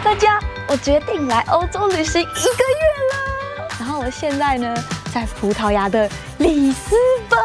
大家，我決定來歐洲旅行1個月了。然後我現在呢，在葡萄牙的里斯本。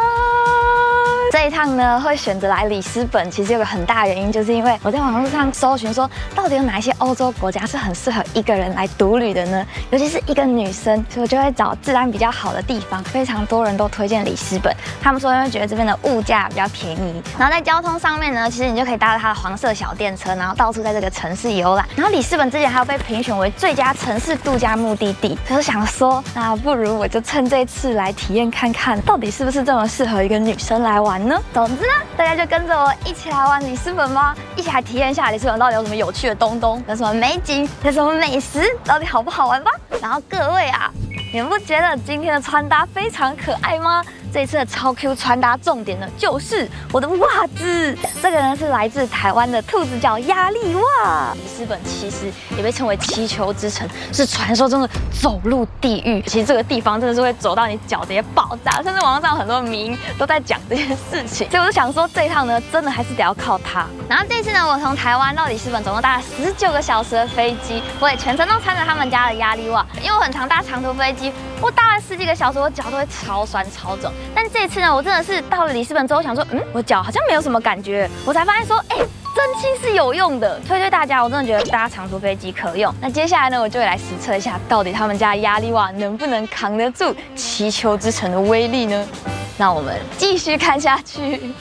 這一趟呢，會選擇來里斯本，其實有個很大的原因，就是因為我在網絡上搜尋說，到底有哪一些歐洲國家是很適合一個人來獨旅的呢？尤其是一個女生，所以我就會找治安比較好的地方。非常多人都推薦里斯本，他們說因為覺得這邊的物價比較便宜，然後在交通上面呢，其實你就可以搭着它的黃色小電車，然後到處在這個城市遊覽。然後里斯本之前還有被評選為最佳城市度假目的地，所以我想說，那不如我就趁這次來體驗看看，到底是不是這麼適合一個女生來玩呢？總之呢，大家就跟着我一起來玩里斯本吧，一起來體驗一下里斯本到底有什麼有趣的東東，有什麼美景，有什麼美食，到底好不好玩吧。然後各位啊，你們不覺得今天的穿搭非常可愛嗎？這一次的超 Q 穿搭重點呢，就是我的襪子。這個呢是來自台灣的兔子腳壓力襪。里斯本其實也被稱為祈求之城，是傳說中的走路地獄。其實這個地方真的是會走到你腳直接爆炸，甚至網上很多迷都在講這件事情。所以我就想說，這一趟呢，真的還是得要靠它。然後這次呢，我從台灣到里斯本總共搭了19個小時的飛機，我也全程都穿着他們家的壓力襪，因為我很常搭長途飛機，我搭了10幾個小時，我腳都會超酸超腫。但這次呢，我真的是到了里斯本之後想說，我腳好像沒有什麼感覺，我才發現說，真氣是有用的，推大家，我真的覺得搭長途飛機可用。那接下來呢，我就會來實測一下，到底他們家壓力襪能不能扛得住祈求之城的威力呢？那我們繼續看下去。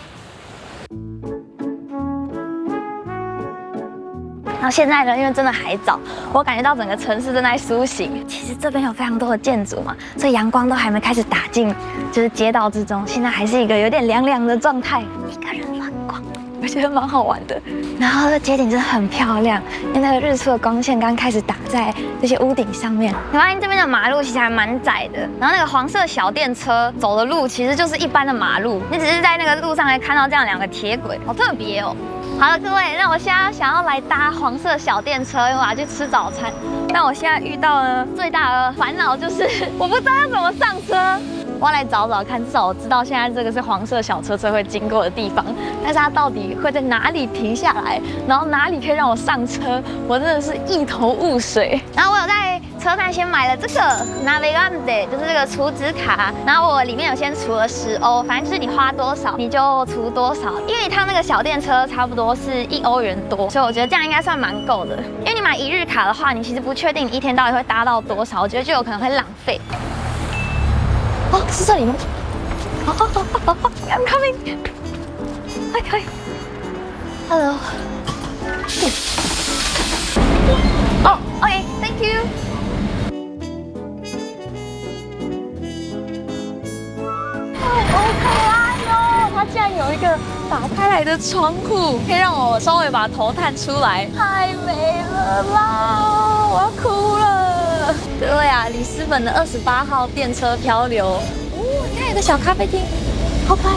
然後現在呢，因為真的還早，我感覺到整個城市正在甦醒。其實這邊有非常多的建築嘛，所以陽光都還沒開始打進，就是街道之中。現在還是一個有點涼涼的狀態，一個人亂逛，我覺得蠻好玩的。然後這街景真的很漂亮，因為那個日出的光線剛開始打在這些屋頂上面。你發現這邊的馬路其實還蠻窄的，然後那個黃色小電車走的路其實就是一般的馬路，你只是在那個路上還看到這樣2個鐵軌，好特別哦。好了，各位，那我現在想要來搭黃色小電車，因為我要去吃早餐。但我現在遇到呢最大的煩惱就是我不知道要怎麼上車。我要來找找看，至少我知道現在這個是黃色小車車會經過的地方，但是它到底會在哪裡停下來，然後哪裡可以讓我上車，我真的是一頭霧水。然後我有在車站先買了這個 Navegante， 就是這個儲值卡，然後我裡面有先儲了10歐，反正就是你花多少你就儲多少，因為一趟那個小電車差不多是1歐元多，所以我覺得這樣應該算蠻夠的。因為你買1日卡的話，你其實不確定你一天到底會搭到多少，我覺得就有可能會浪費。哦，是這裡嗎？好，I'm coming。Hi。Hello。哦，OK，Thank you。好可愛哦！它竟然有一個打開來的窗戶，可以讓我稍微把頭探出來，太美了啦！我要哭了。對啊，里斯本的28號電車漂流。哦，你看有個小咖啡廳，好可愛。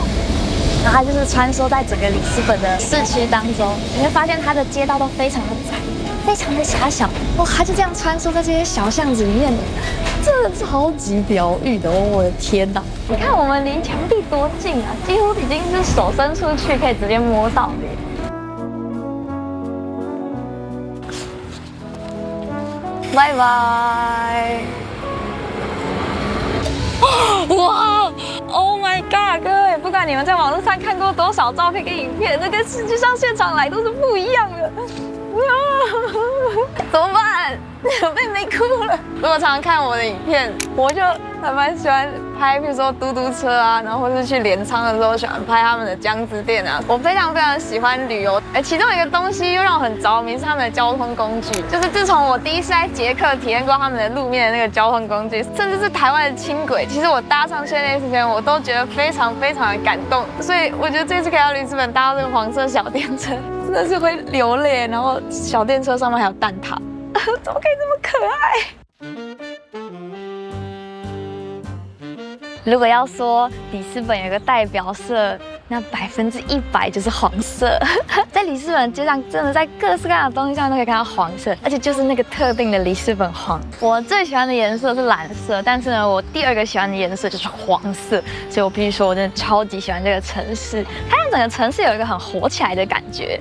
然後它就是穿梭在整個里斯本的市區當中，你會發現它的街道都非常的窄，非常的狹小。哇，它就這樣穿梭在這些小巷子裡面，真的超級療癒的哦！我的天哪，你看我們離牆壁多近啊，幾乎已經是手伸出去可以直接摸到的。拜拜！哇 ！Oh my god！ 各位，不管你們在網絡上看過多少照片跟影片，那跟實際上現場來都是不一樣的。怎麼辦？我妹妹哭了。如果常常看我的影片，我就还蠻喜歡拍，比如說嘟嘟車啊，然後或是去鎌倉的時候，喜歡拍他們的江之店啊。我非常喜歡旅遊，其中一個東西又讓我很着迷，是他們的交通工具。就是自從我第一次在捷克體驗過他們的路面的那個交通工具，甚至是台灣的輕軌，其實我搭上去的那時間，我都覺得非常的感動。所以我覺得這次可以到里斯本搭到這個黃色小電車，真的是會流淚。然後小電車上面還有蛋撻，怎麼可以這麼可愛？如果要說里斯本有一個代表色，那100%就是黃色。在里斯本街上，真的在各式各樣的東西上都可以看到黃色，而且就是那個特定的里斯本黃。我最喜歡的顏色是藍色，但是呢，我第2個喜歡的顏色就是黃色。所以我必須說，我真的超級喜歡這個城市，它讓整個城市有一個很活起來的感覺。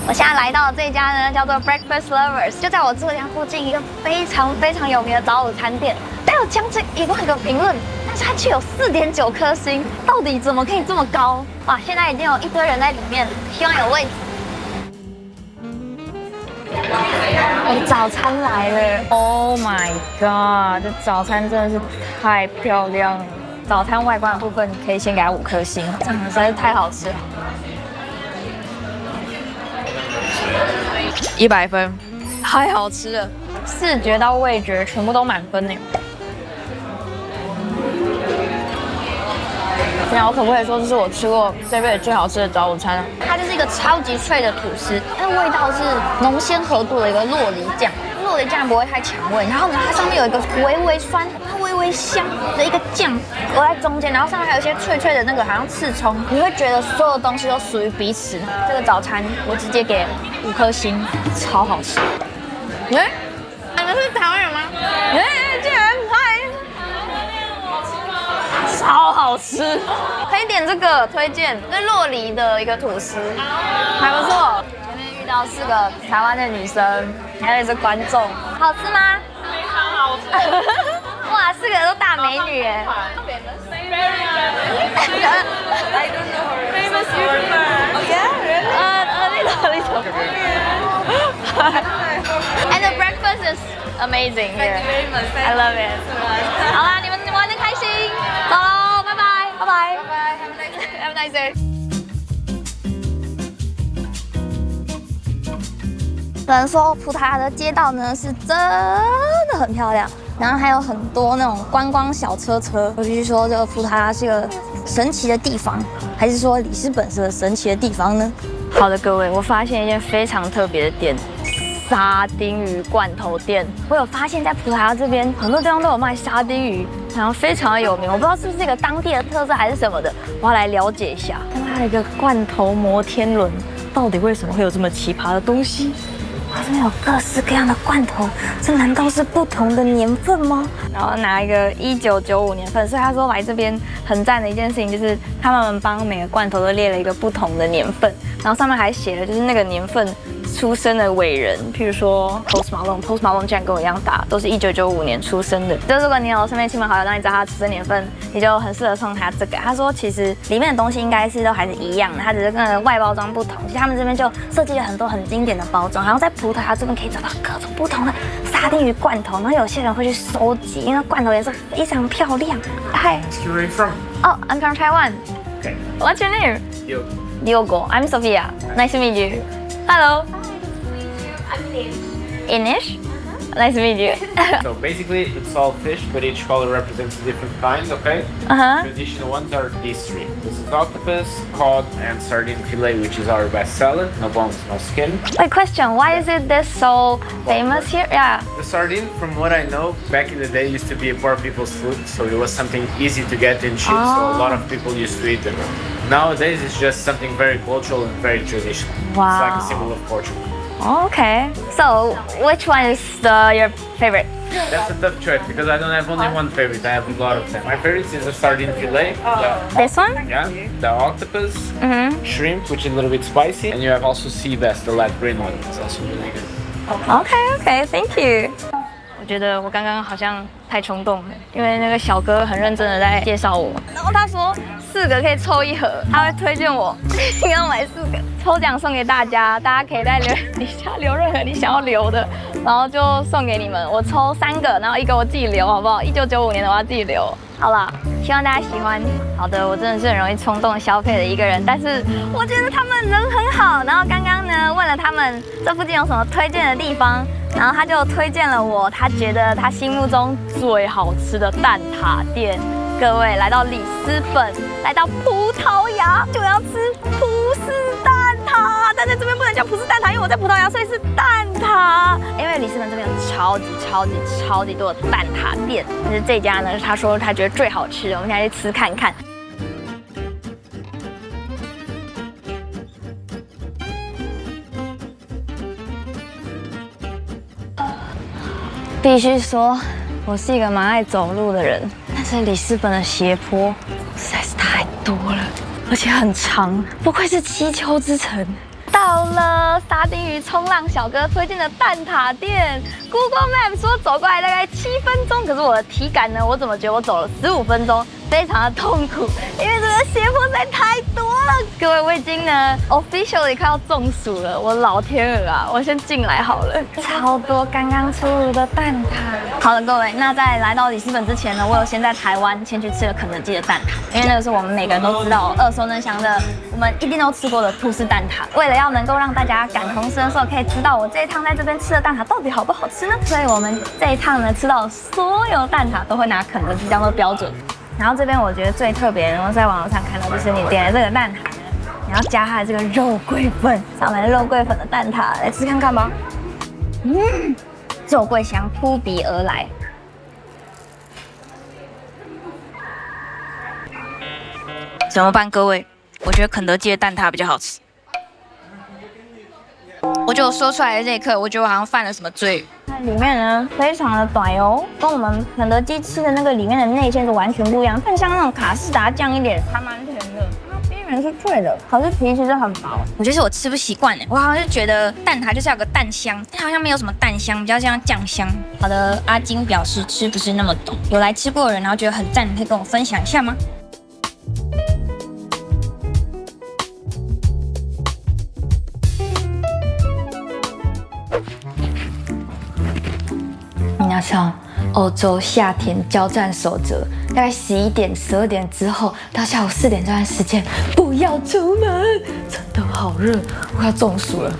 我現在來到的這家呢，叫做 Breakfast Lovers， 就在我住的家附近，一個非常有名的早午餐店。它有將近1萬個評論，但是它卻有4.9顆星，到底怎麼可以這麼高？哇！現在已經有一堆人在裡面，希望有位置。我的早餐來了 ！Oh my god！ 這早餐真的是太漂亮了。早餐外觀的部分可以先給它5顆星，真的實在是太好吃了。100分，太好吃了，視覺到味覺全部都滿分呢。现在我可不可以說這是我吃過這輩子最好吃的早午餐？它就是一個超級脆的吐司，它的味道是濃鮮合度的一個酪梨醬，酪梨醬不會太搶味，然後呢，它上面有一個微微酸、微微香的一個醬隔在中間，然後上面還有一些脆脆的那個好像刺蔥，你會覺得所有東西都屬於彼此。這個早餐我直接給5顆星，超好吃。你們是台灣人嗎？竟然嗨！超好吃，可以點這個推薦，是酪梨的一個吐司，還不錯。前面遇到4個台灣的女生，還有一個觀眾，好吃嗎？非常好吃。哇，4個都大美女哎。I don't know her. Famous YouTuber. Oh yeah, really? And the breakfast is amazing here. Thank you very much. I love it. 好啦，你们玩得開心，走嘍，拜拜，拜拜，拜拜 ，Have a nice day. 只能說葡萄牙的街道呢是真的很漂亮，然後還有很多那種觀光小車。我必須說，這個葡萄牙是個神奇的地方，還是說里斯本是個神奇的地方呢？好的，各位，我發現一件非常特別的店。沙丁魚罐頭店，我有發現，在葡萄牙這邊很多地方都有賣沙丁魚，好像非常的有名。我不知道是不是這個當地的特色還是什麼的，我要來了解一下。還有一個罐頭摩天輪，到底為什麼會有這麼奇葩的東西？它這邊有各式各樣的罐頭，這難道是不同的年份嗎？然後拿一個1995年份，所以他說來這邊很讚的一件事情就是他們幫每個罐头都列了一個不同的年份，然後上面還寫了就是那個年份出生的偉人，譬如說 Post Malone 竟然跟我一樣大，都是1995年出生的。就如果你有身邊親朋好友讓你知道他出生年份，你就很適合送他這個。他說其實裡面的東西應該是都還是一樣的，它只是跟外包裝不同。其實他們這邊就設計了很多很經典的包裝，然後在葡萄牙這邊可以找到各種不同的沙丁魚罐頭，然後有些人會去收集，因為罐頭顏色非常漂亮。Hi. Where are you from? Oh, I'm from Taiwan. Okay. What's your name? Diogo. I'm Sophia. Nice to meet you. Hello. I'm Inish. Nice to meet you. So basically, it's all fish, but each color represents a different kind. Okay. Traditional ones are these 3. This is octopus, cod, and sardine fillet, which is our best seller. No bones, no skin. Wait, question. Why is it this so famous here? Yeah. The sardine, from what I know, back in the day used to be a poor people's food, so it was something easy to get and cheap. So a lot of people used to eat them. Nowadays, it's just something very cultural and very traditional. Wow. It's like a symbol of Portugal. Okay. So, which one is your favorite? That's a tough choice because I don't have only one favorite. I have a lot of them. My favorite is the sardine fillet. This one? Yeah. The octopus, shrimp, which is a little bit spicy, and you have also sea bass, the light green one. It's also really good. Okay. Thank you. 我覺得我剛剛好像太衝動了，因為那個小哥很認真的在介紹我，然後他說4個可以抽1盒，他會推薦我一定要買4個，抽獎送給大家，大家可以在底下留任何你想要留的，然後就送給你們。我抽3個，然後1個我自己留，好不好？1995年的我要自己留。好啦，希望大家喜歡。好的，我真的是很容易衝動消費的一個人，但是我覺得他們人很好。然後剛剛呢問了他們這附近有什麼推薦的地方，然後他就推薦了我他覺得他心目中最好吃的蛋撻店。各位來到里斯本，來到葡萄牙就要吃葡式蛋撻，但在這邊不能叫葡式蛋撻，因為我在葡萄牙，所以是蛋撻。因為里斯本這邊有超級多的蛋撻店，但是這家呢，他說他覺得最好吃的，我們現在去吃看看。必須說，我是一個蠻愛走路的人，但是里斯本的斜坡實在是太多了，而且很長，不愧是7丘之城。到到了沙丁魚衝浪小哥推薦的蛋撻店。Google Map 說走過來大概7分鐘，可是我的體感呢，我怎麼覺得我走了15分鐘，非常的痛苦，因為這個斜坡實在太多了。各位，我已經呢 officially 快要中暑了，我老天鵝啊，我先進來好了。超多剛剛出爐的蛋撻。好了，各位，那在來到里斯本之前呢，我有先在台灣先去吃了肯德基的蛋撻，因為那個是我們每個人都知道耳熟能詳的，我們一定都吃過的吐司蛋撻。為了要能夠讓大家感同身受，可以知道我這一趟在這邊吃的蛋撻到底好不好吃呢，所以我們這一趟呢吃到所有蛋撻都會拿肯德基當做標準。然後這邊我覺得最特別的，我在網絡上看到，就是你點了這個蛋撻呢，你要加它的這個肉桂粉，上面肉桂粉的蛋撻，來吃看看吧。肉桂香撲鼻而來。怎麼辦，各位？我覺得肯德基的蛋撻比較好吃。我觉得我說出來的這一刻，我覺得我好像犯了什麼罪。它裡面呢非常的短哦，跟我們肯德基吃的那個裡面的內餡是完全不一樣，更像那種卡士達醬一點，還蠻甜的。它邊緣是脆的，可是皮其實很薄。我覺得是我吃不習慣哎，我好像就覺得蛋撻就是要有個蛋香，它好像沒有什麼蛋香，比較像醬香。好的，阿金表示吃不是那麼懂，有來吃過的人，然後覺得很讚，你可以跟我分享一下嗎？像歐洲夏天交戰守則，大概11點、12點之後到下午4點這段時間不要出門，真的好熱，我要中暑了。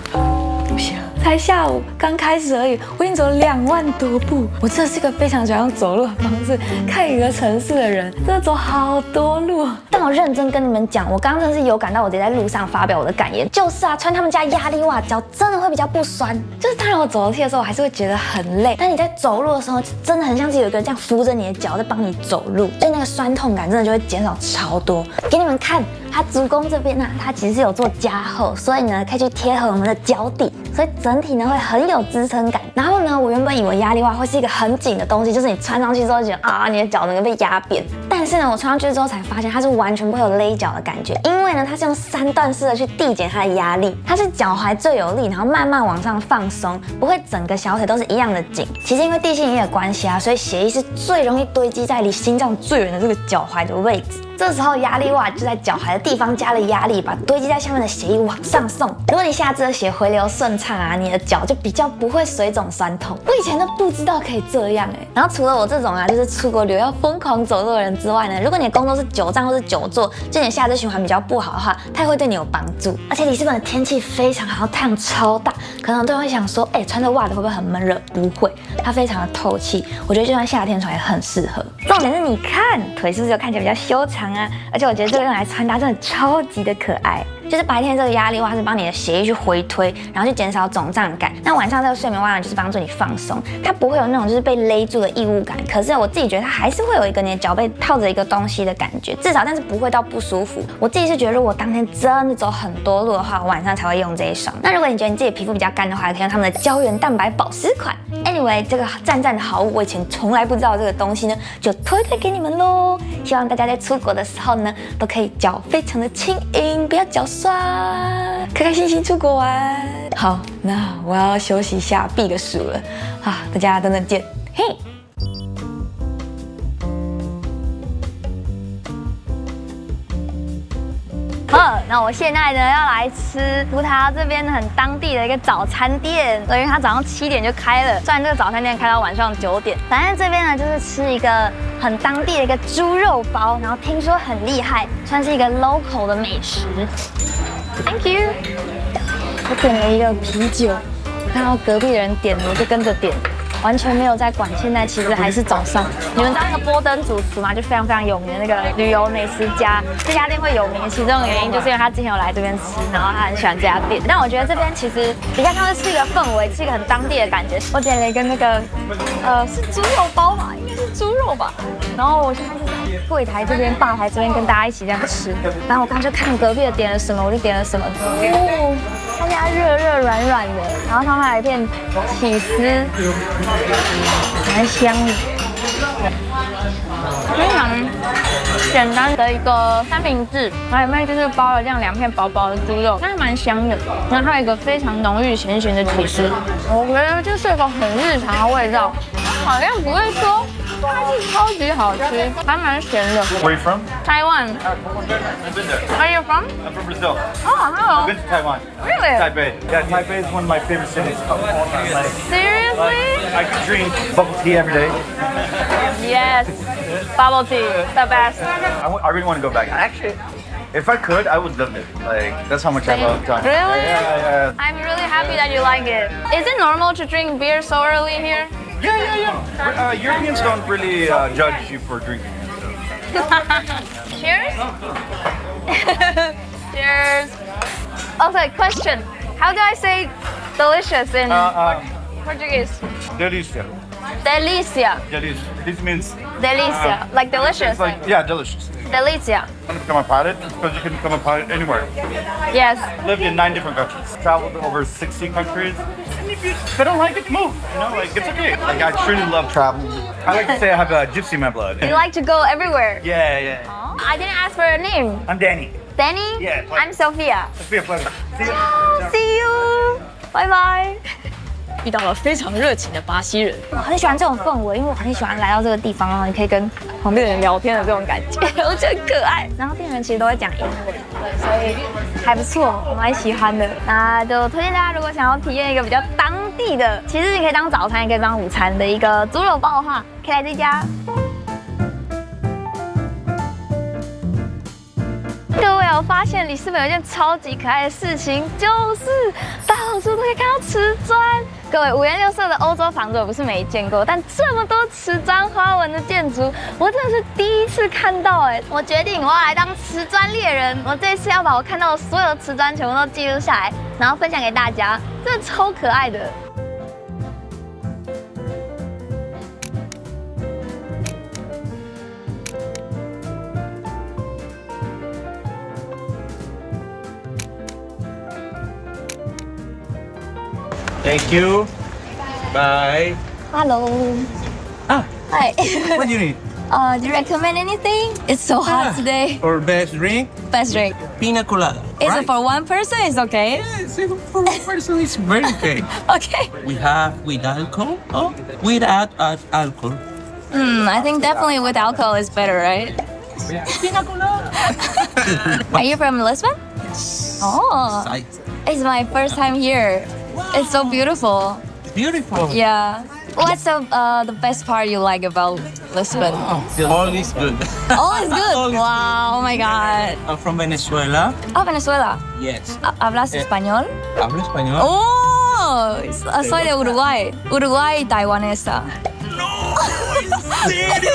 不行，才下午剛開始而已，我已經走了2萬多步。我真的是一個非常喜歡走路的方式看一個城市的人，真的走好多路。但我認真跟你們講，我剛剛真的是有感到，我直接在路上發表我的感言，就是啊，穿他們家壓力襪腳真的會比較不酸。就是當然我走樓梯的時候，我還是會覺得很累，但你在走路的時候，真的很像是有一個人這樣扶着你的腳在幫你走路，就那個酸痛感真的就會減少超多。給你們看，它足弓這邊呢，它其實是有做加厚，所以呢可以去貼合我們的腳底，所以整體呢會很有支撐感。然後呢，我原本以為壓力襪會是一個很緊的東西，就是你穿上去之後就覺得啊，你的腳整個被壓扁。但是呢，我穿上去之後才發現，它是完全不會有勒腳的感覺，因為呢，它是用3段式的去遞減它的壓力，它是腳踝最有力，然後慢慢往上放鬆，不會整個小腿都是一樣的緊。其實因為地心引力的關係啊，所以血液是最容易堆積在離心臟最遠的這個腳踝的位置。這時候壓力襪就在腳踝的地方加了壓力，把堆積在下面的血液往上送。如果你下肢的血回流順暢啊，你的腳就比較不會水腫酸痛。我以前都不知道可以這樣欸。然後除了我這種啊，就是出國旅遊要瘋狂走路的人之外呢，如果你的工作是久站或是久坐，就你下肢循環比較不好的話，它也會對你有幫助。而且里斯本的天氣非常好，太陽超大，可能很多人會想說，穿着襪子會不會很悶熱？不會，它非常的透氣，我覺得就算夏天穿也很適合。重點是你看腿是不是就看起來比較修長啊？而且我覺得這個用來穿搭真的超級的可愛。就是白天這個壓力襪是幫你的血液去回推，然後去減少腫脹感。那晚上這個睡眠襪呢，就是幫助你放鬆，它不會有那種就是被勒住的異物感。可是我自己覺得它還是會有一個你的腳背套着一個東西的感覺，至少但是不會到不舒服。我自己是覺得，如果當天真的走很多路的話，我晚上才會用這一雙。那如果你覺得你自己皮膚比較乾的話，可以用他們的膠原蛋白保濕款。Anyway， 這個讚讚的好物，我以前從來不知道這個東西呢，就推薦給你們嘍。希望大家在出國的時候呢，都可以腳非常的輕盈，不要腳酸，開開心心出國玩。好，那我要休息一下，避個暑了啊！大家等等見，嘿。好，那我現在呢要來吃葡萄牙這邊很當地的一個早餐店，因為它早上7點就開了，雖然這個早餐店開到晚上9點，反正這邊呢就是吃一個很當地的一個豬肉包，然後聽說很厲害，算是一個 local 的美食。Thank you。我點了一個啤酒，我看到隔壁的人點了，我就跟着點。完全沒有在管，現在其實還是早上。你們知道那個波登主廚嗎？就非常非常有名的那個旅遊美食家。這家店會有名的其中的原因，就是因為他之前有來這邊吃，然後他很喜歡這家店。但我覺得這邊其實比較像是一個氛圍，是一個很當地的感覺。我點了一個那個是豬肉包吧，應該是豬肉吧。然後我現在是在櫃檯這邊、吧台這邊跟大家一起這樣吃。然後我剛就看隔壁的點了什麼，我就點了什麼。哦，他家熱熱軟軟的，然後上面還有一片起司。蠻香的，非常簡單的一個三明治，然後裡面就是包了這樣2片薄薄的豬肉，但是蠻香的。然後還有一個非常濃郁鹹鹹的起司，我覺得就是一個很日常的味道，好像不會說它是超級好吃，還蠻鹹的。Where are you from? Taiwan. I've been there. Where are you from? I'm from Brazil. Oh, hello. I've been to Taiwan. Really? Taipei. Yeah, Taipei is one of my favorite cities. Like, Seriously? I could drink bubble tea every day. Yes. Bubble tea, the best. I really want to go back. Actually, if I could, I would live there. Like, that's how much I love Taiwan. Really? Yeah. I'm really happy that you like it. Is it normal to drink beer so early here? Yeah. Europeans don't really judge you for drinking. Cheers. Cheers. Okay, question. How do I say delicious in Portuguese? Delícia. Delicia. Delícia. This means Delicia. Like delicious. it's like, yeah, delicious. Delicia. Want to become a pilot? Because you can become a pilot anywhere. Yes. Lived in 9 different countries. Traveled to over 60 countries. And if they don't like it, move. You know, like, it's okay. Like, I truly love traveling. I like to say I have a gypsy in my blood. You like to go everywhere. Yeah. Oh, I didn't ask for a name. I'm Danny. Danny? Yeah. I'm Sophia. It's been a pleasure. See you. See you. Bye bye. 遇到了非常热情的巴西人，我很喜歡這種氛圍，因為我很喜歡來到這個地方，然後你可以跟旁邊的人聊天的這種感覺，我覺得很可愛。然後店員其實都會講英文，所以還不錯，我蠻喜歡的。那就推薦大家，如果想要體驗一個比較當地的，其實你可以當早餐，也可以當午餐的一個豬肉包的話，可以來這家。各位，我發現里斯本有一件超級可愛的事情，就是到處都可以看到瓷磚。各位，五顏六色的歐洲房子我不是沒見過，但這麼多瓷磚花紋的建築，我真的是第一次看到哎！我決定我要來當瓷磚獵人，我這次要把我看到的所有的瓷磚全部都記錄下來，然後分享給大家，真的超可愛的。Thank you. Bye. Hello. Ah, Hi. what do you need? Do you recommend anything? It's so hot today. Or best drink? Best drink. Pina colada. Is right? it for one person? It's okay. Yes, for one person it's very okay. Okay. We have with alcohol or without alcohol. I think definitely with alcohol is better, right? Pina colada. Are you from Lisbon? Oh, Sight. it's my first time here. It's so beautiful. Beautiful. Yeah. What's the best part you like about Lisbon? All is good. Oh, it's good. All is Wow. Oh my God. I'm from Venezuela. Oh, Venezuela. Yes. ¿Hablas español? Hablo español. Oh, soy de Uruguay. Uruguay taiwanesa. ¿En serio?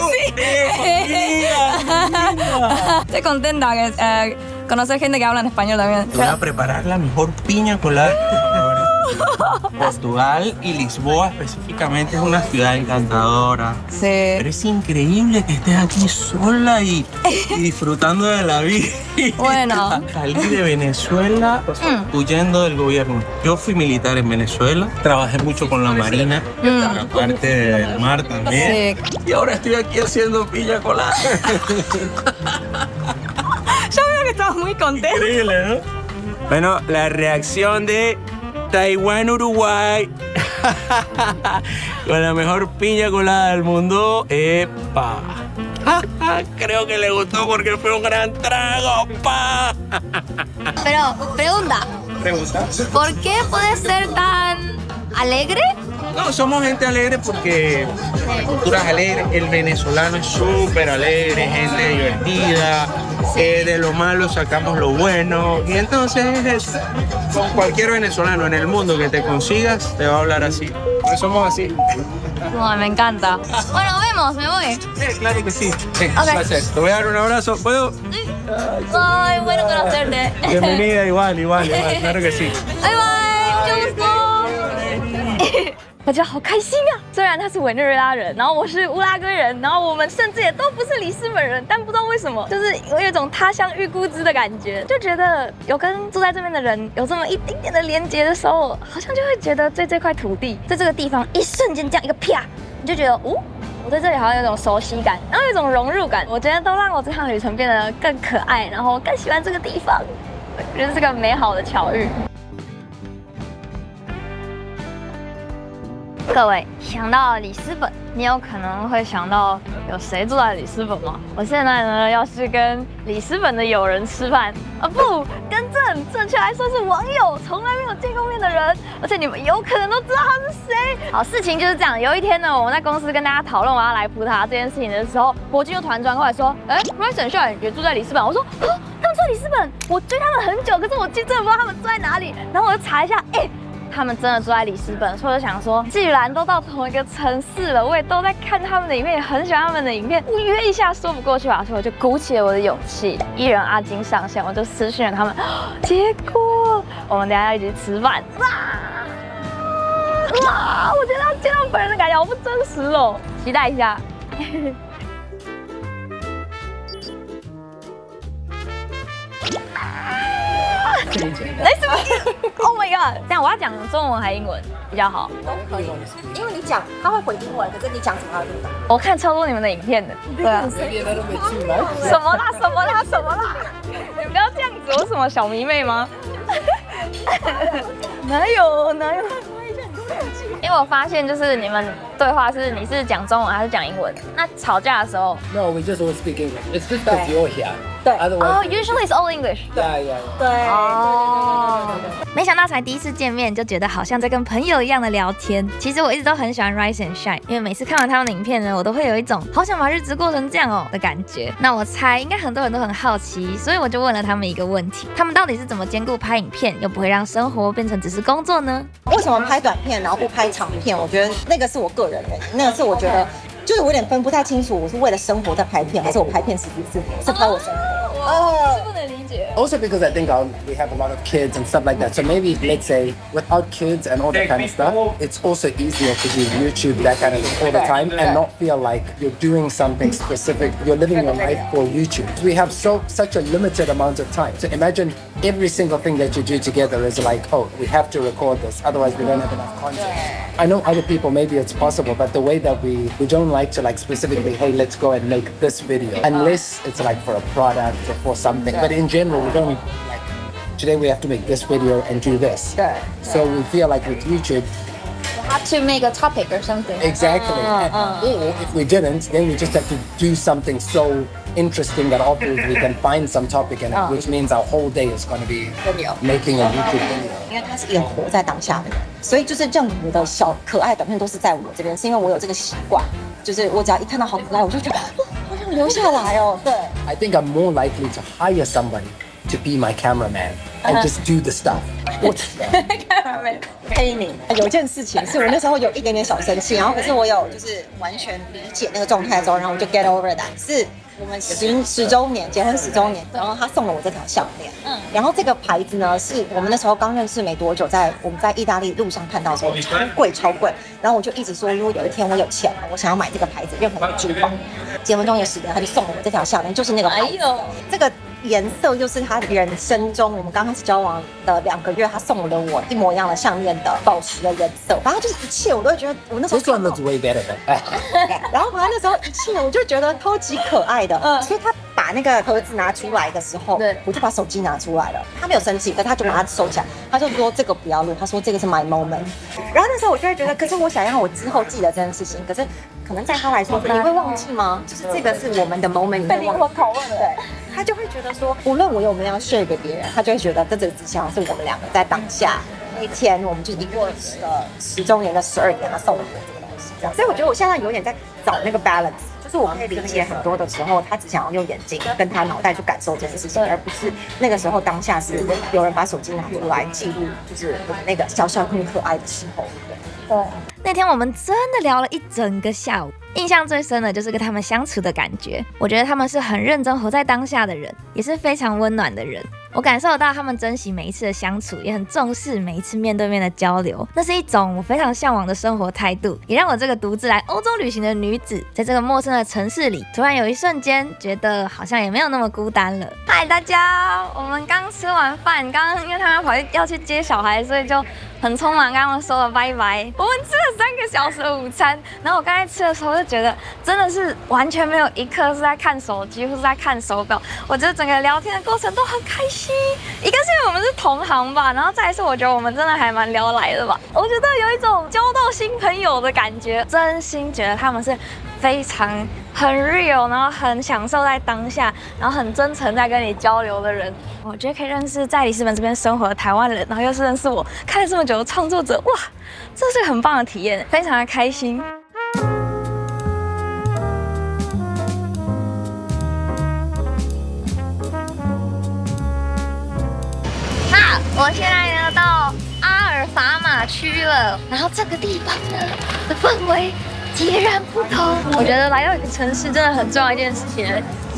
Estoy contenta que conocer gente que habla en español también. Te voy a preparar la mejor piña colada. Portugal y Lisboa específicamente es una ciudad encantadora. Sí. Pero es increíble que estés aquí sola y disfrutando de la vida. Bueno. Salí de Venezuela huyendo del gobierno. Yo fui militar en Venezuela, trabajé mucho con la Marina, la parte del mar también. Sí. Y ahora estoy aquí haciendo piña colada. Yo veo que estabas muy contento. Increíble, ¿no? Bueno, la reacción de Taiwán, Uruguay, con la mejor piña colada del mundo. ¡Epa! Creo que le gustó porque fue un gran trago, pa. Pero, pregunta, ¿Pregunta? ¿por qué puedes ser tan alegre? No, somos gente alegre porque la cultura es alegre. El venezolano es súper alegre, gente divertida. De lo malo sacamos lo bueno. Y entonces, con cualquier venezolano en el mundo que te consigas, te va a hablar así. Porque somos así. No, me encanta. Bueno, vemos, me voy. Sí, claro que sí. Sí, un placer. Te voy a dar un abrazo. ¿Puedo? Ay, bueno conocerte. Bienvenida, igual, claro que sí. Bye bye，mucho gusto。我觉得好开心啊！虽然他是委内瑞拉人，然後我是烏拉圭人，然後我們甚至也都不是里斯本人，但不知道為什麼，就是有一種他鄉遇故知的感覺，就覺得有跟住在這邊的人有這麼一丁點的連結的時候，好像就會覺得對這塊土地，在這個地方一瞬間這樣一個啪，你就覺得哦，我對這裡好像有一種熟悉感，然後有一種融入感，我覺得都讓我這趟旅程變得更可愛，然後更喜歡這個地方，我覺得是個美好的巧遇。各位想到里斯本，你有可能會想到有誰住在里斯本嗎？我現在呢要去跟里斯本的友人吃飯啊，不，更正確來說是網友，從來沒有見過面的人，而且你們有可能都知道他是誰。好，事情就是這樣。有一天呢，我們在公司跟大家討論我要來葡萄牙這件事情的時候，博君就突然轉過來說：“哎，Rice and Shine也住在里斯本。”我說：“啊，他們住在里斯本，我追他們很久，可是我真的不知道他們住在哪裡。”然後我就查一下，哎。他們真的住在里斯本，所以我就想說，既然都到同一個城市了，我也都在看他們的影片，也很喜歡他們的影片，不約一下說不過去吧，所以我就鼓起了我的勇氣，一人阿金上線，我就私訊了他們，結果我們等一下要一起吃飯，哇！我覺得要見到本人的感覺好不真實哦，期待一下。Nice to meet you. Oh my god！ 这樣我要講中文還是英文比較好？都可以，因為你講他會回英文，可是你講什麼都懂。我看超多你們的影片的，對啊。什麼啦？什麼啦？什麼啦？你不要這樣子，我是什麼小迷妹嗎？哪有？因為我發現就是你們對話是你是講中文還是講英文？那吵架的時候 ？No, we just always speak English. It's just because you're here. 對。Oh, usually it's all English. 對。哦。沒想到才第一次見面就覺得好像在跟朋友一樣的聊天。其實我一直都很喜歡 Rice and Shine， 因為每次看完他們的影片呢，我都會有一種好想把日子過成這樣哦的感覺。那我猜應該很多人都很好奇，所以我就問了他們一個問題：他們到底是怎麼兼顧拍影片，又不會讓生活變成只是工作呢？為什麼拍短片然後不拍長片？我覺得那個是我個人的，那個是我覺得就是我有點分不太清楚，我是為了生活在拍片，還是我拍片是拍我生活？是不能理解。Also because I think we have a lot of kids and stuff like that. So maybe let's say without kids and all that kind of stuff, it's also easier to do YouTube, that kind of thing all the time and not feel like you're doing something specific. You're living your life for YouTube. We have such a limited amount of time. So imagine every single thing that you do together is like, oh, we have to record this, otherwise we don't have enough content. I know other people, maybe it's possible, but the way that we don't like to like specifically, hey, let's go and make this video, unless it's like for a product or for something. But in general, we don't like, today we have to make this video and do this. So we feel like with YouTube, you have to make a topic or something. Exactly. Or if we didn't, then we just have to do something so interesting that obviously we can find some topic in it, which means our whole day is going to be making a YouTube video. 因為他是一個活在當下的人，所以就是任何的小可愛短片都是在我這邊，是因為我有這個習慣，就是我只要一看到好可愛，我就覺得好想留下來哦。對。I think I'm more likely to hire somebody to be my cameraman and just do the stuff. Cameraman 黑你。有一件事情是我那時候有一點點小生氣，然後可是我有就是完全理解那個狀態之後，然後我就 get over that。是我們10週年結婚10週年，然後他送了我這條項鏈。然後這個牌子呢，是我們那時候剛認識沒多久，我們在意大利路上看到的時候超貴，然後我就一直說，如果有一天我有錢了，我想要買這個牌子任何的珠寶。結婚終年10年，他就送了我這條項鏈，就是那個牌子。這個顏色就是他人生中我們剛開始交往的2個月，他送了我一模一樣的項鏈的寶石的顏色，反正就是一切我都會覺得我那時候 This one looks way better than 然後反正那時候一切我就覺得超級可愛的，所以他把那個盒子拿出來的時候，我就把手機拿出來了，他沒有生氣，可是他就把它收起來，他就說這個不要錄，他說這個是 my moment。然後那時候我就會覺得，可是我想讓我之後記得這件事情，可是可能在他來說，你會忘記嗎？就是這個是我們的 moment， 被靈魂拷問了。對，他就會覺得說，無論我有沒有 share 給別人，他就會覺得這只想是我們兩個在當下那一天，我們就一過了10週年的12點，他送了我這個東西，這樣。所以我覺得我現在有點在找那個 balance。就是我可以理解很多的時候，他只想要用眼睛跟他腦袋去感受這件事情，而不是那個時候當下是有人把手機拿出來記錄，就是我們那個小小很可愛的時候。對，那天我們真的聊了一整個下午，印象最深的就是跟他們相處的感覺。我覺得他們是很認真活在當下的人，也是非常溫暖的人。我感受得到他們珍惜每一次的相處，也很重視每一次面對面的交流。那是一種我非常向往的生活態度，也讓我這個獨自來歐洲旅行的女子，在這個陌生的城市裡，突然有一瞬間覺得好像也沒有那麼孤單了。嗨，大家，我們剛吃完飯，剛因為他們要去接小孩，所以就很匆忙，跟他們說了拜拜。我們吃了3個小時的午餐，然後我剛才吃的時候就就覺得真的是完全沒有一刻是在看手機或是在看手錶。我覺得整個聊天的過程都很開心。一個是因為我們是同行吧，然後再來是我覺得我們真的還蠻聊得來的吧。我覺得有一種交到新朋友的感覺，真心覺得他們是非常很 real， 然後很享受在當下，然後很真誠在跟你交流的人。我覺得可以認識在里斯本這邊生活的台灣人，然後又是認識我看了這麼久的創作者，哇，這是個很棒的體驗，非常的開心。那我現在呢到阿爾法馬區了，然後這個地方呢的氛圍截然不同。我覺得來到一個城市真的很重要一件事情，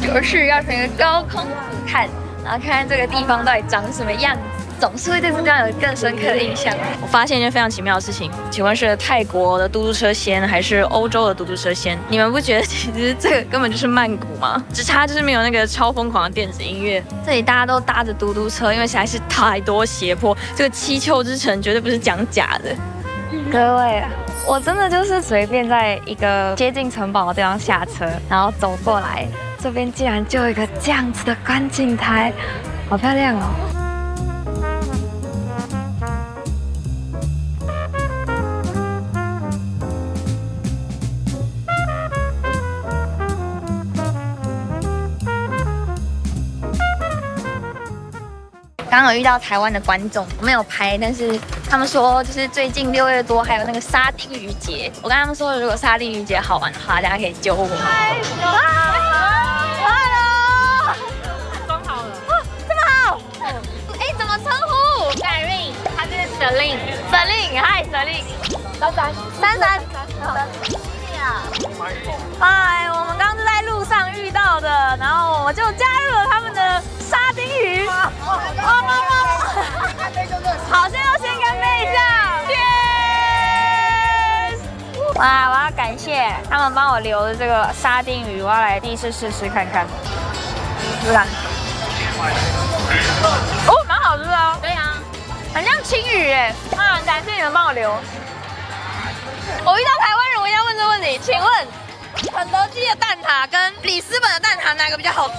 就是要从一個高空俯瞰，然後看看這個地方到底長什麼樣子，總是會對這地方有更深刻的印象。我發現一件非常奇妙的事情，請問是泰國的嘟嘟車先，還是歐洲的嘟嘟車先？你們不覺得其實這個根本就是曼谷嗎？只差就是沒有那個超瘋狂的電子音樂。這裡大家都搭着嘟嘟車，因為實在是太多斜坡，這個七丘之城絕對不是講假的。各位啊，我真的就是隨便在一個接近城堡的地方下車，然後走過來，這邊竟然就有一個這樣子的觀景台，好漂亮哦！剛剛有遇到台灣的觀眾，我沒有拍，但是他們說就是最近6月多還有那個沙丁魚節，我跟他們說如果沙丁魚節好玩的話，大家可以揪我。Hello， 裝好了，這麼好，哎，怎麼稱呼？Serene，他是 Celine，Hi Celine，33，嗨，我们刚刚是在路上遇到的，然後我就加入了他們的沙丁魚。好，現在要先乾杯一下。Cheers！ 哇，我要感謝他們幫我留的這個沙丁魚，我要來第一次試試看看。是吧？哦，蠻好吃的哦。對啊，很像青魚哎。感謝你們幫我留。我遇到台灣人，我一定要問這個問題，請問肯德基的蛋撻跟里斯本的蛋撻哪個比較好吃？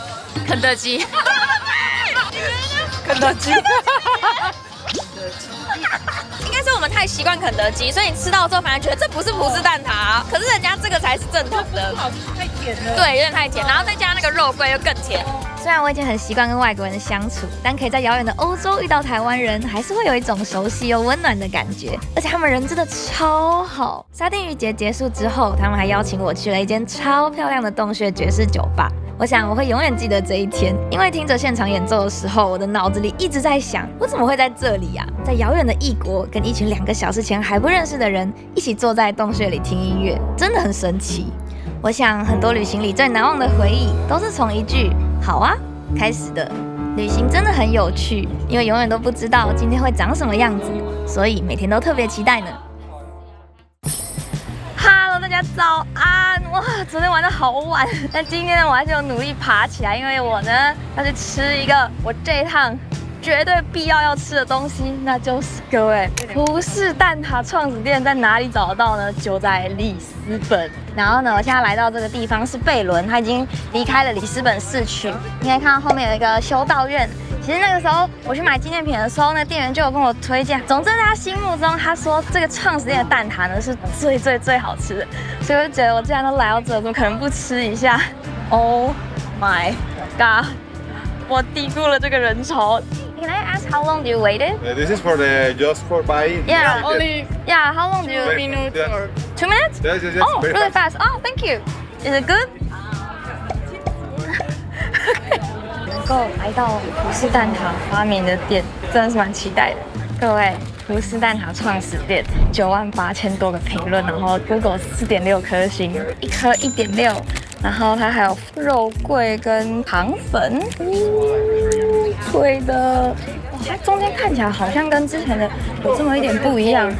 肯德基。肯德基。應該是我們太習慣肯德基，所以你吃到之後反而覺得這不是葡式蛋撻，可是人家這個才是正統的。太甜了。對，有點太甜，然後再加那個肉桂又更甜。雖然我已經很習慣跟外國人相處，但可以在遙遠的歐洲遇到台灣人，還是會有一種熟悉又溫暖的感覺。而且他們人真的超好。沙丁魚節結束之後，他們還邀請我去了一間超漂亮的洞穴爵士酒吧。我想我會永遠記得這一天，因為聽着現場演奏的時候，我的腦子裡一直在想，我怎麼會在這裡啊？在遙遠的異國，跟一群2個小時前還不認識的人一起坐在洞穴裡聽音樂，真的很神奇。我想很多旅行裡最難忘的回憶，都是從一句“好啊”開始的。旅行真的很有趣，因為永遠都不知道今天會長什麼樣子，所以每天都特別期待呢。Hello， 大家早安！哇，昨天玩得好晚，但今天呢，我還是有努力爬起來，因為我呢要去吃一個我這一趟絕對必要吃的東西，那就是各位葡式蛋撻創始店在哪裡找得到呢？就在里斯本。然後呢，我現在來到這個地方是貝倫，他已經離開了里斯本市區。你可以看到後面有一個修道院。其實那個時候我去買紀念品的時候，那店員就有跟我推薦。總之，在他心目中，他說這個創始店的蛋撻呢是最好吃的，所以我就覺得我既然都來到這，怎麼可能不吃一下 ？Oh my god！ 我低估了這個人潮。Can I ask how long do you waited? This is for just for buying. Yeah, only. Yeah, how long do you? 2 minutes or 2 minutes? Yes, Oh, very really fast. Oh, thank you. Is it good? 能夠來到葡式蛋撻發明的店，真的是蠻期待的。各位，葡式蛋撻創始店98000多個評論，然後 Google 4.6顆星，一顆1.6，然後它還有肉桂跟糖粉，脆的。哇，它中間看起來好像跟之前的有這麼一點不一樣。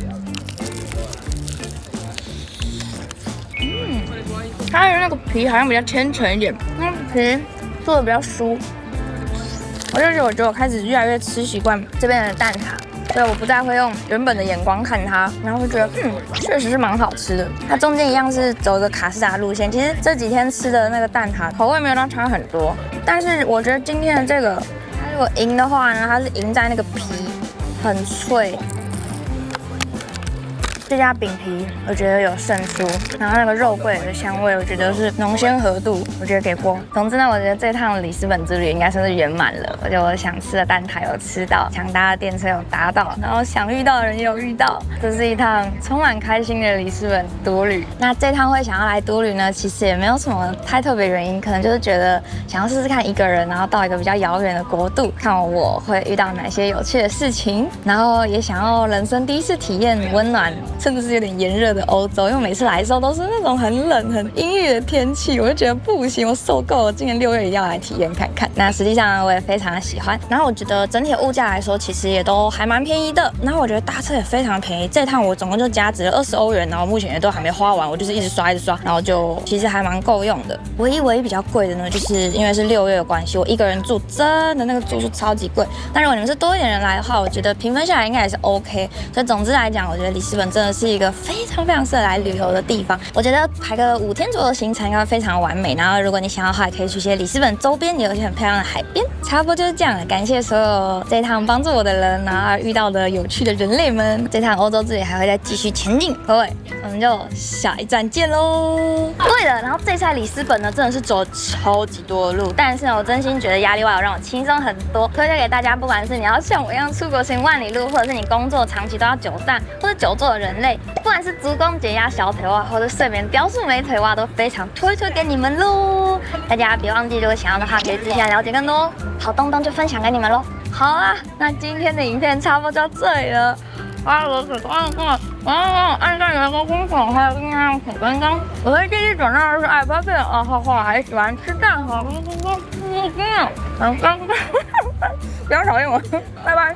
它的那個皮好像比較千層一點，那皮做的比較酥。我覺得我開始越來越吃習慣這邊的蛋撻。所以我不再會用原本的眼光看它，然後會覺得確實是蠻好吃的。它中間一樣是走一個卡士達路線，其實這幾天吃的那個蛋撻口味沒有到差很多，但是我覺得今天的這個，它如果贏的話呢，它是贏在那個皮很脆。這家餅皮我覺得有勝出，然後那個肉桂的香味，我覺得是濃鮮合度，我覺得給過。總之呢，我覺得這趟里斯本之旅應該算是圓滿了。我覺得我想吃的蛋撻有吃到，想搭的電車有搭到，然後想遇到的人也有遇到，這是一趟充滿開心的里斯本獨旅。那這趟會想要來獨旅呢，其實也沒有什麼太特別原因，可能就是覺得想要試試看一個人，然後到一個比較遙遠的國度，看我會遇到哪些有趣的事情，然後也想要人生第一次體驗溫暖。甚至是有點炎熱的歐洲，因為每次來的時候都是那種很冷、很陰鬱的天氣，我就覺得不行，我受夠了。今年6月一定要來體驗看看。那實際上我也非常的喜歡。然後我覺得整體的物價來說，其實也都還蠻便宜的。然後我覺得搭車也非常便宜，這趟我總共就加值了20歐元，然後目前也都還沒花完，我就是一直刷，然後就其實還蠻夠用的。唯一比較貴的呢，就是因為是6月的關係，我一個人住真的那個住宿超級貴。但如果你們是多一點人來的話，我覺得平分下來應該也是 OK。所以總之來講，我覺得里斯本真的是一個非常適合來旅遊的地方。我覺得排個5天左右的行程應該非常完美。然後如果你想要的話，也可以去一些里斯本周邊有一些很漂亮的海邊。差不多就是這樣了。感謝所有這一趟幫助我的人，然後遇到的有趣的人類們。這趟歐洲之旅還會再繼續前進，各位，我們就下一站見嘍。對了，然後這次來里斯本呢，真的是走超級多的路，但是呢，我真心覺得壓力蛙有讓我輕鬆很多。推薦給大家，不管是你要像我一樣出國行萬里路，或者是你工作長期都要久站或者久坐的人類，不管是足弓減壓小腿蛙，或者睡眠雕塑美腿蛙，都非常推給你們嘍。大家別忘記，如果想要的話，可以自己來了解更多。好東東就分享給你們嘍。好啦，那今天的影片差不多就到這裡了。按讚、留言、分享，還有订閱小鈴鐺。我會繼續轉到的是愛拍片，然後後來還喜歡吃蛋，好，不要討厭我，拜拜。